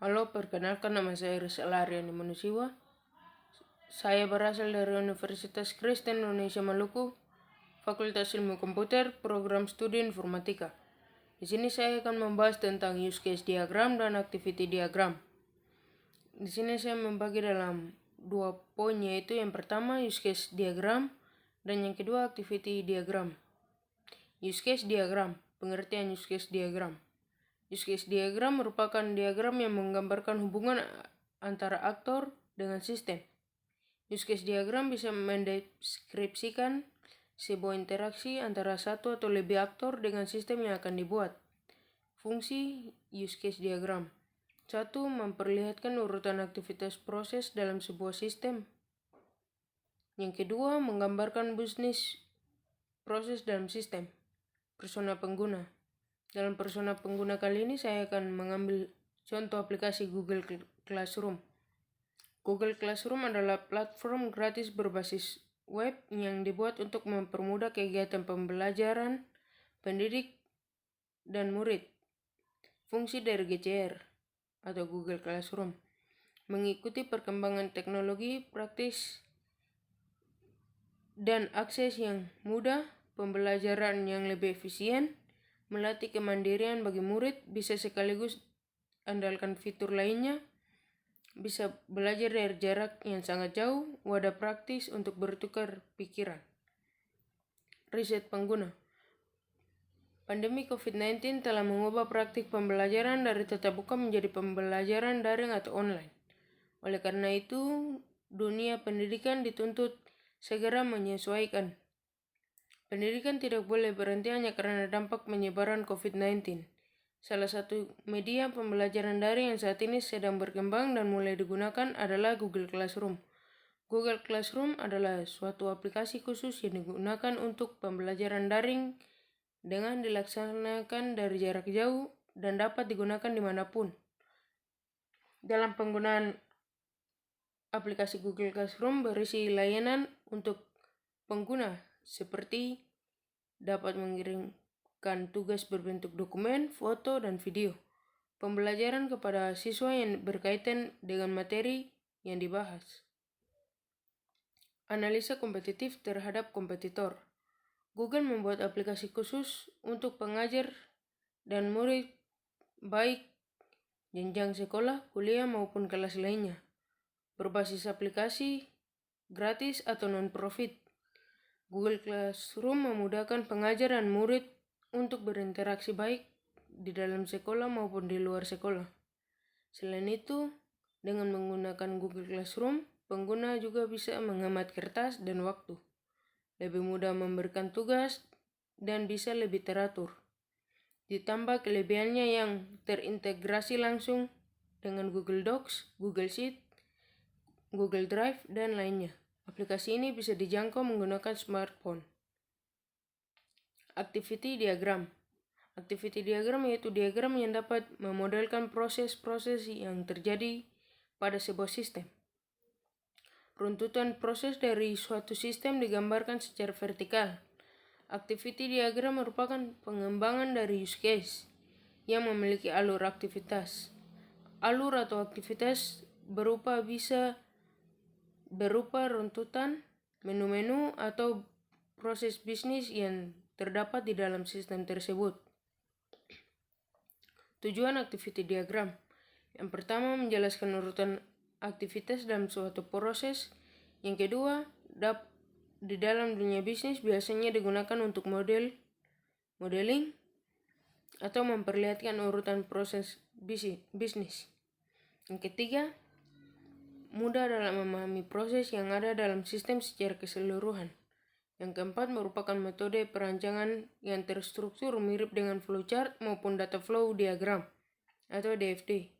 Halo, perkenalkan nama saya Rizal Aryani Manusiwa. Saya berasal dari Universitas Kristen Indonesia Maluku, Fakultas Ilmu Komputer, Program Studi Informatika. Di sini saya akan membahas tentang use case diagram dan activity diagram. Di sini saya membagi dalam 2 poin, yaitu yang pertama use case diagram dan yang kedua activity diagram. Use case diagram, pengertian use case diagram. Use case diagram merupakan diagram yang menggambarkan hubungan antara aktor dengan sistem. Use case diagram bisa mendeskripsikan sebuah interaksi antara satu atau lebih aktor dengan sistem yang akan dibuat. Fungsi use case diagram: 1. Memperlihatkan urutan aktivitas proses dalam sebuah sistem. Yang kedua, menggambarkan bisnis proses dalam sistem. Persona pengguna. Dalam persona pengguna kali ini saya akan mengambil contoh aplikasi Google Classroom. Google Classroom adalah platform gratis berbasis web yang dibuat untuk mempermudah kegiatan pembelajaran, pendidik, dan murid. Fungsi dari GCR atau Google Classroom: mengikuti perkembangan teknologi praktis dan akses yang mudah, pembelajaran yang lebih efisien, melatih kemandirian bagi murid, bisa sekaligus andalkan fitur lainnya, bisa belajar dari jarak yang sangat jauh, wadah praktis untuk bertukar pikiran. Riset pengguna. Pandemi COVID-19 telah mengubah praktik pembelajaran dari tatap muka menjadi pembelajaran daring atau online. Oleh karena itu, dunia pendidikan dituntut segera menyesuaikan. Pendidikan tidak boleh berhenti hanya karena dampak penyebaran COVID-19. Salah satu media pembelajaran daring yang saat ini sedang berkembang dan mulai digunakan adalah Google Classroom. Google Classroom adalah suatu aplikasi khusus yang digunakan untuk pembelajaran daring dengan dilaksanakan dari jarak jauh dan dapat digunakan dimanapun. Dalam penggunaan aplikasi Google Classroom berisi layanan untuk pengguna seperti dapat mengirimkan tugas berbentuk dokumen, foto, dan video. Pembelajaran kepada siswa yang berkaitan dengan materi yang dibahas. Analisa kompetitif terhadap kompetitor. Google membuat aplikasi khusus untuk pengajar dan murid baik jenjang sekolah, kuliah, maupun kelas lainnya. Berbasis aplikasi gratis atau non-profit. Google Classroom memudahkan pengajar dan murid untuk berinteraksi baik di dalam sekolah maupun di luar sekolah. Selain itu, dengan menggunakan Google Classroom, pengguna juga bisa menghemat kertas dan waktu, lebih mudah memberikan tugas, dan bisa lebih teratur. Ditambah kelebihannya yang terintegrasi langsung dengan Google Docs, Google Sheet, Google Drive, dan lainnya. Aplikasi ini bisa dijangkau menggunakan smartphone. Activity diagram. Activity diagram yaitu diagram yang dapat memodelkan proses-proses yang terjadi pada sebuah sistem. Runtutan proses dari suatu sistem digambarkan secara vertikal. Activity diagram merupakan pengembangan dari use case yang memiliki alur aktivitas. Alur atau aktivitas bisa berupa runtutan, menu-menu, atau proses bisnis yang terdapat di dalam sistem tersebut. Tujuan activity diagram: yang pertama, menjelaskan urutan aktivitas dalam suatu proses. Yang kedua, di dalam dunia bisnis biasanya digunakan untuk modeling atau memperlihatkan urutan proses bisnis. Yang ketiga, mudah dalam memahami proses yang ada dalam sistem secara keseluruhan. Yang keempat, merupakan metode perancangan yang terstruktur mirip dengan flowchart maupun data flow diagram atau DFD.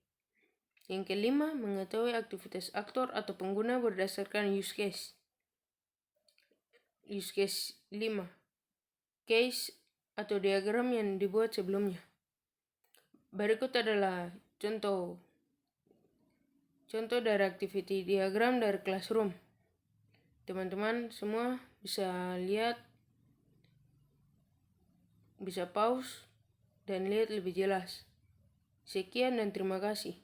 Yang kelima, mengetahui aktivitas aktor atau pengguna berdasarkan use case. Use case 5. Case atau diagram yang dibuat sebelumnya. Berikut adalah contoh dari activity diagram dari Classroom. Teman-teman semua bisa lihat, bisa pause, dan lihat lebih jelas. Sekian dan terima kasih.